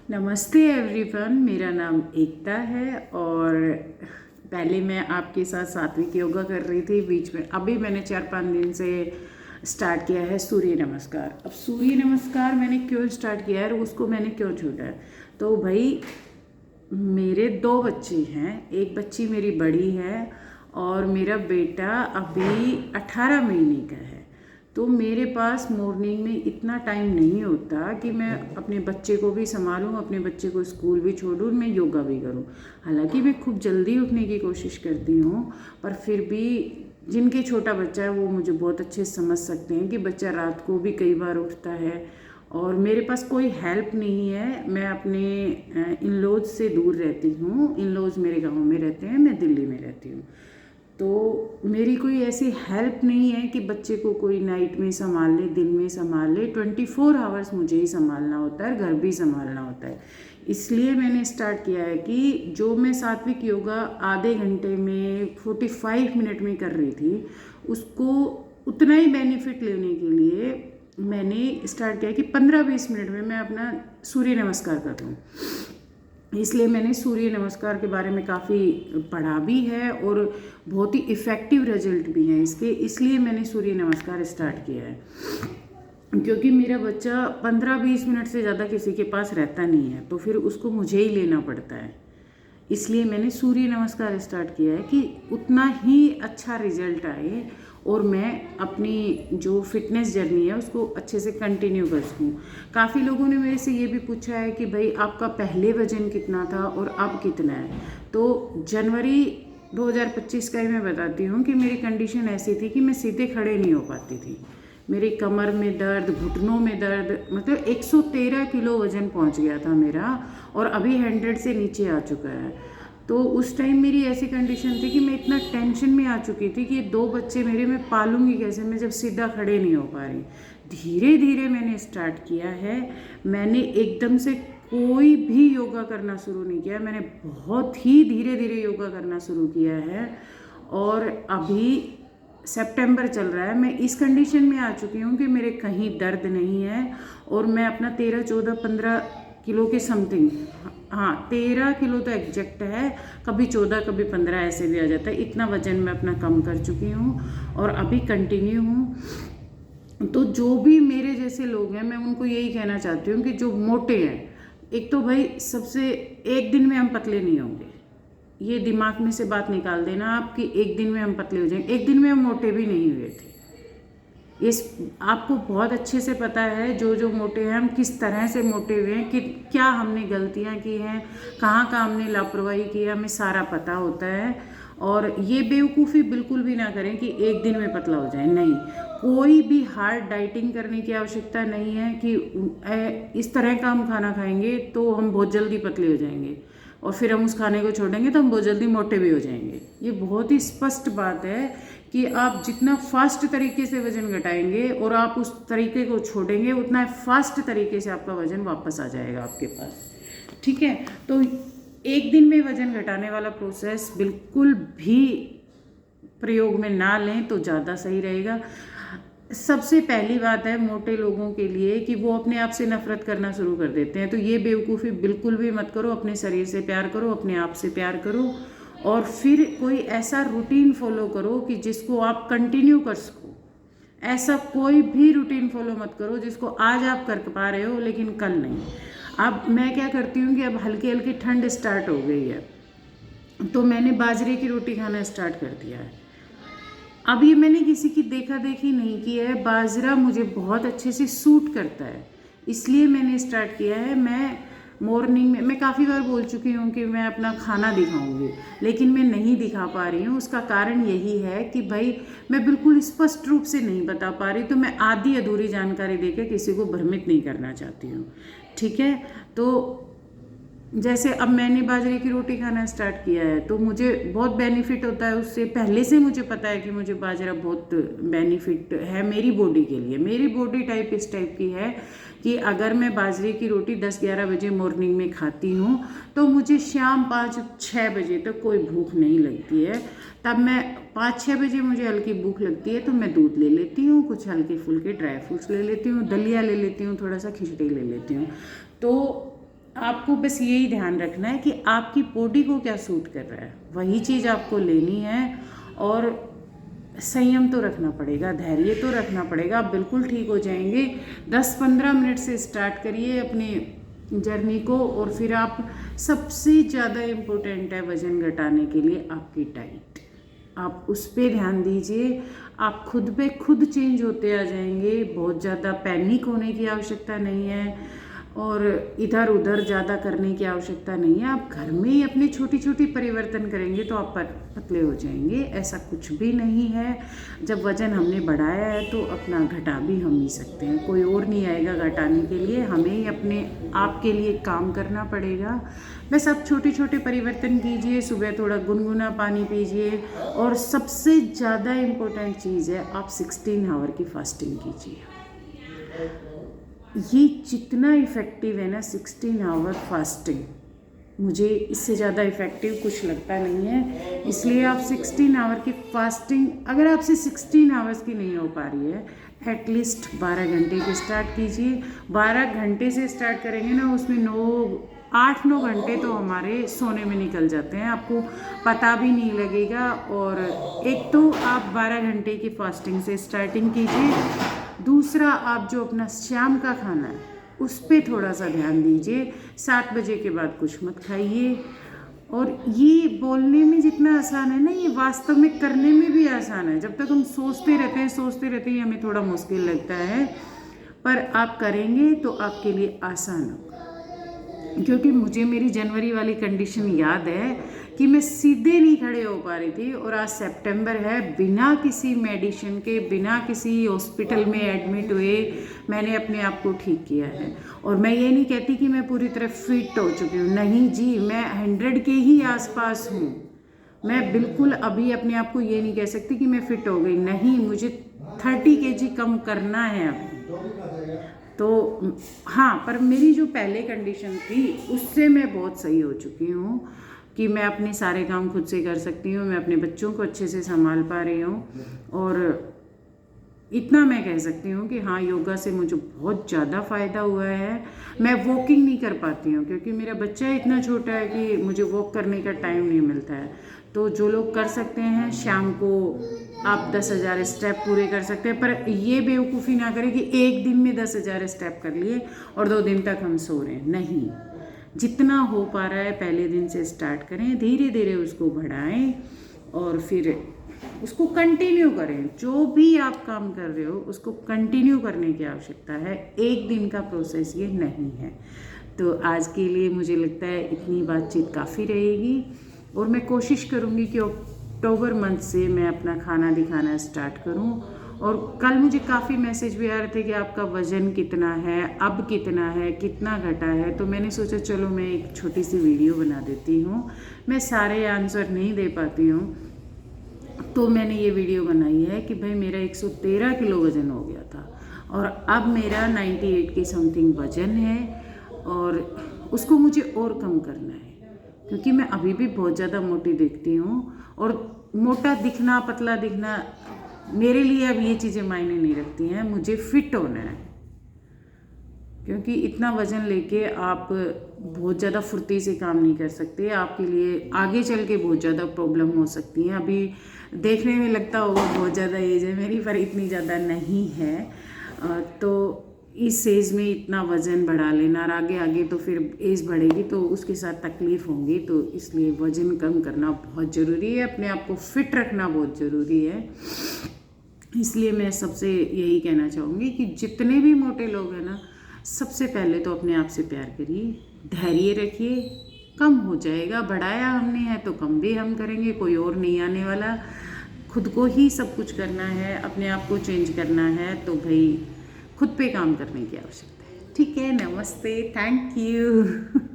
नमस्ते एवरीवन, मेरा नाम एकता है और पहले मैं आपके साथ सात्विक योगा कर रही थी। बीच में अभी मैंने 4-5 दिन से स्टार्ट किया है सूर्य नमस्कार। अब सूर्य नमस्कार मैंने क्यों स्टार्ट किया है और उसको मैंने क्यों छोड़ा है, तो भाई मेरे 2 बच्चे हैं। एक बच्ची मेरी बड़ी है और मेरा बेटा अभी 18 महीने का है। तो मेरे पास मॉर्निंग में इतना टाइम नहीं होता कि मैं अपने बच्चे को भी संभालूं, अपने बच्चे को स्कूल भी छोड़ूं, मैं योगा भी करूं। हालांकि मैं खूब जल्दी उठने की कोशिश करती हूं, पर फिर भी जिनके छोटा बच्चा है वो मुझे बहुत अच्छे से समझ सकते हैं कि बच्चा रात को भी कई बार उठता है और मेरे पास कोई हेल्प नहीं है। मैं अपने इन लॉज से दूर रहती हूँ। इन लॉज मेरे गाँव में रहते हैं, मैं दिल्ली में रहती हूँ। तो मेरी कोई ऐसी हेल्प नहीं है कि बच्चे को कोई नाइट में संभाल ले, दिन में संभाल ले। 24 आवर्स मुझे ही संभालना होता है, घर भी संभालना होता है। इसलिए मैंने स्टार्ट किया है कि जो मैं सात्विक योगा आधे घंटे में 45 मिनट में कर रही थी, उसको उतना ही बेनिफिट लेने के लिए मैंने स्टार्ट किया कि 15-20 मिनट में मैं अपना सूर्य नमस्कार कर लूँ। इसलिए मैंने सूर्य नमस्कार के बारे में काफ़ी पढ़ा भी है और बहुत ही इफ़ेक्टिव रिजल्ट भी हैं इसके। इसलिए मैंने सूर्य नमस्कार स्टार्ट किया है, क्योंकि मेरा बच्चा 15-20 मिनट से ज़्यादा किसी के पास रहता नहीं है, तो फिर उसको मुझे ही लेना पड़ता है। इसलिए मैंने सूर्य नमस्कार स्टार्ट किया है कि उतना ही अच्छा रिजल्ट आए और मैं अपनी जो फिटनेस जर्नी है उसको अच्छे से कंटिन्यू कर सकूँ। काफ़ी लोगों ने मेरे से ये भी पूछा है कि भाई आपका पहले वज़न कितना था और अब कितना है। तो जनवरी 2025 का ही मैं बताती हूँ कि मेरी कंडीशन ऐसी थी कि मैं सीधे खड़े नहीं हो पाती थी। मेरी कमर में दर्द, घुटनों में दर्द, मतलब 113 किलो वज़न पहुँच गया था मेरा और अभी 100 से नीचे आ चुका है। तो उस टाइम मेरी ऐसी कंडीशन थी कि मैं इतना टेंशन में आ चुकी थी कि ये 2 बच्चे मेरे मैं पालूंगी कैसे, मैं जब सीधा खड़े नहीं हो पा रही। धीरे धीरे मैंने स्टार्ट किया है। मैंने एकदम से कोई भी योगा करना शुरू नहीं किया, मैंने बहुत ही धीरे धीरे योगा करना शुरू किया है। और अभी सितंबर चल रहा है, मैं इस कंडीशन में आ चुकी हूँ कि मेरे कहीं दर्द नहीं है और मैं अपना 13, 14, 15 किलो के समथिंग, हाँ 13 किलो तो एग्जैक्ट है, कभी 14 कभी 15 ऐसे भी आ जाता है। इतना वजन मैं अपना कम कर चुकी हूँ और अभी कंटिन्यू हूँ। तो जो भी मेरे जैसे लोग हैं, मैं उनको यही कहना चाहती हूँ कि जो मोटे हैं, एक तो भाई सबसे, एक दिन में हम पतले नहीं होंगे, ये दिमाग में से बात निकाल देना आप कि एक दिन में हम पतले हो जाएंगे। एक दिन में हम मोटे भी नहीं हुए थे। इस आपको बहुत अच्छे से पता है जो जो मोटे हैं, हम किस तरह से मोटे हुए हैं, कि क्या हमने गलतियां की हैं, कहाँ कहाँ हमने लापरवाही की है, हमें सारा पता होता है। और ये बेवकूफ़ी बिल्कुल भी ना करें कि एक दिन में पतला हो जाए। नहीं, कोई भी हार्ड डाइटिंग करने की आवश्यकता नहीं है कि इस तरह का हम खाना खाएंगे तो हम बहुत जल्दी पतले हो जाएंगे और फिर हम उस खाने को छोड़ेंगे तो हम बहुत जल्दी मोटे भी हो जाएंगे। ये बहुत ही स्पष्ट बात है कि आप जितना फास्ट तरीके से वज़न घटाएंगे और आप उस तरीके को छोड़ेंगे, उतना फास्ट तरीके से आपका वज़न वापस आ जाएगा आपके पास। ठीक है, तो एक दिन में वज़न घटाने वाला प्रोसेस बिल्कुल भी प्रयोग में ना लें तो ज़्यादा सही रहेगा। सबसे पहली बात है मोटे लोगों के लिए कि वो अपने आप से नफरत करना शुरू कर देते हैं, तो ये बेवकूफ़ी बिल्कुल भी मत करो। अपने शरीर से प्यार करो, अपने आप से प्यार करो और फिर कोई ऐसा रूटीन फॉलो करो कि जिसको आप कंटिन्यू कर सको। ऐसा कोई भी रूटीन फॉलो मत करो जिसको आज आप कर पा रहे हो लेकिन कल नहीं। अब मैं क्या करती हूँ कि अब हल्की हल्की ठंड स्टार्ट हो गई है, तो मैंने बाजरे की रोटी खाना स्टार्ट कर दिया है। अब ये मैंने किसी की देखा देखी नहीं की है, बाजरा मुझे बहुत अच्छे से सूट करता है, इसलिए मैंने स्टार्ट किया है। मैं मॉर्निंग में, मैं काफ़ी बार बोल चुकी हूँ कि मैं अपना खाना दिखाऊंगी, लेकिन मैं नहीं दिखा पा रही हूँ। उसका कारण यही है कि भाई मैं बिल्कुल स्पष्ट रूप से नहीं बता पा रही, तो मैं आधी अधूरी जानकारी देकर किसी को भ्रमित नहीं करना चाहती हूँ। ठीक है, तो जैसे अब मैंने बाजरे की रोटी खाना स्टार्ट किया है तो मुझे बहुत बेनिफिट होता है उससे। पहले से मुझे पता है कि मुझे बाजरा बहुत बेनिफिट है मेरी बॉडी के लिए। मेरी बॉडी टाइप इस टाइप की है कि अगर मैं बाजरे की रोटी 10-11 बजे मॉर्निंग में खाती हूँ तो मुझे शाम 5-6 बजे तक कोई भूख नहीं लगती है। तब मैं 5-6 बजे मुझे हल्की भूख लगती है तो मैं दूध ले लेती हूँ, कुछ हल्के फुल्के ड्राई फ्रूट्स ले लेती हूँ, दलिया ले लेती हूँ, थोड़ा सा खिचड़ी ले लेती हूँ। तो आपको बस यही ध्यान रखना है कि आपकी बॉडी को क्या सूट कर रहा है, वही चीज़ आपको लेनी है। और संयम तो रखना पड़ेगा, धैर्य तो रखना पड़ेगा, आप बिल्कुल ठीक हो जाएंगे। 10-15 मिनट से स्टार्ट करिए अपनी जर्नी को। और फिर आप, सबसे ज़्यादा इम्पोर्टेंट है वज़न घटाने के लिए आपकी डाइट, आप उस पर ध्यान दीजिए। आप खुद पे खुद चेंज होते आ जाएंगे, बहुत ज़्यादा पैनिक होने की आवश्यकता नहीं है और इधर उधर ज़्यादा करने की आवश्यकता नहीं है। आप घर में ही अपने छोटी छोटी परिवर्तन करेंगे तो आप पतले हो जाएंगे, ऐसा कुछ भी नहीं है। जब वज़न हमने बढ़ाया है तो अपना घटा भी हम ही सकते हैं, कोई और नहीं आएगा घटाने के लिए, हमें ही अपने आप के लिए काम करना पड़ेगा। बस आप छोटे छोटे परिवर्तन कीजिए, सुबह थोड़ा गुनगुना पानी पीजिए और सबसे ज़्यादा इम्पोर्टेंट चीज़ है आप 16 आवर की फास्टिंग कीजिए। ये जितना इफ़ेक्टिव है ना 16 आवर फास्टिंग, मुझे इससे ज़्यादा इफ़ेक्टिव कुछ लगता नहीं है। इसलिए आप 16 आवर की फास्टिंग, अगर आपसे 16 आवर्स की नहीं हो पा रही है, एटलीस्ट 12 घंटे की स्टार्ट कीजिए। 12 घंटे से स्टार्ट करेंगे ना, उसमें 8-9 घंटे तो हमारे सोने में निकल जाते हैं, आपको पता भी नहीं लगेगा। और एक तो आप 12 घंटे की फास्टिंग से स्टार्टिंग कीजिए। दूसरा, आप जो अपना शाम का खाना है उस पर थोड़ा सा ध्यान दीजिए। 7 बजे के बाद कुछ मत खाइए। और ये बोलने में जितना आसान है ना, ये वास्तव में करने में भी आसान है। जब तक हम सोचते रहते हैं हमें थोड़ा मुश्किल लगता है, पर आप करेंगे तो आपके लिए आसान होगा। क्योंकि मुझे मेरी जनवरी वाली कंडीशन याद है कि मैं सीधे नहीं खड़े हो पा रही थी, और आज सितंबर है, बिना किसी मेडिसिन के, बिना किसी हॉस्पिटल में एडमिट हुए मैंने अपने आप को ठीक किया है। और मैं ये नहीं कहती कि मैं पूरी तरह फिट हो चुकी हूँ, नहीं जी, मैं 100 के ही आसपास हूँ। मैं बिल्कुल अभी अपने आप को ये नहीं कह सकती कि मैं फिट हो गई, नहीं, मुझे 30 kg कम करना है अभी। तो हाँ, पर मेरी जो पहले कंडीशन थी उससे मैं बहुत सही हो चुकी हूँ कि मैं अपने सारे काम खुद से कर सकती हूँ, मैं अपने बच्चों को अच्छे से संभाल पा रही हूँ। और इतना मैं कह सकती हूँ कि हाँ, योगा से मुझे बहुत ज़्यादा फ़ायदा हुआ है। मैं वॉकिंग नहीं कर पाती हूँ क्योंकि मेरा बच्चा इतना छोटा है कि मुझे वॉक करने का टाइम नहीं मिलता है। तो जो लोग कर सकते हैं, शाम को आप 10,000 स्टेप पूरे कर सकते हैं, पर ये बेवकूफ़ी ना करें कि एक दिन में 10,000 स्टेप कर लिए और 2 दिन तक हम सो रहे हैं, नहीं। जितना हो पा रहा है पहले दिन से स्टार्ट करें, धीरे धीरे उसको बढ़ाएं और फिर उसको कंटिन्यू करें। जो भी आप काम कर रहे हो उसको कंटिन्यू करने की आवश्यकता है, एक दिन का प्रोसेस ये नहीं है। तो आज के लिए मुझे लगता है इतनी बातचीत काफ़ी रहेगी, और मैं कोशिश करूँगी कि अक्टूबर मंथ से मैं अपना खाना दिखाना स्टार्ट करूँ। और कल मुझे काफ़ी मैसेज भी आ रहे थे कि आपका वज़न कितना है, अब कितना है, कितना घटा है। तो मैंने सोचा चलो मैं एक छोटी सी वीडियो बना देती हूँ। मैं सारे आंसर नहीं दे पाती हूँ, तो मैंने ये वीडियो बनाई है कि भाई मेरा 113 किलो वज़न हो गया था और अब मेरा 98 के समथिंग वज़न है, और उसको मुझे और कम करना है क्योंकि मैं अभी भी बहुत ज़्यादा मोटी दिखती हूँ। और मोटा दिखना, पतला दिखना, मेरे लिए अब ये चीज़ें मायने नहीं रखती हैं, मुझे फिट होना है। क्योंकि इतना वज़न लेके आप बहुत ज़्यादा फुर्ती से काम नहीं कर सकते, आपके लिए आगे चल के बहुत ज़्यादा प्रॉब्लम हो सकती हैं। अभी देखने में लगता होगा बहुत ज़्यादा एज है मेरी, पर इतनी ज़्यादा नहीं है। तो इस एज में इतना वज़न बढ़ा लेना, और आगे आगे तो फिर एज बढ़ेगी तो उसके साथ तकलीफ़ होंगी। तो इसलिए वज़न कम करना बहुत ज़रूरी है, अपने आप को फिट रखना बहुत ज़रूरी है। इसलिए मैं सबसे यही कहना चाहूँगी कि जितने भी मोटे लोग हैं ना, सबसे पहले तो अपने आप से प्यार करिए, धैर्य रखिए, कम हो जाएगा। बढ़ाया हमने है तो कम भी हम करेंगे, कोई और नहीं आने वाला। खुद को ही सब कुछ करना है, अपने आप को चेंज करना है, तो भाई खुद पे काम करने की आवश्यकता है। ठीक है, नमस्ते, थैंक यू।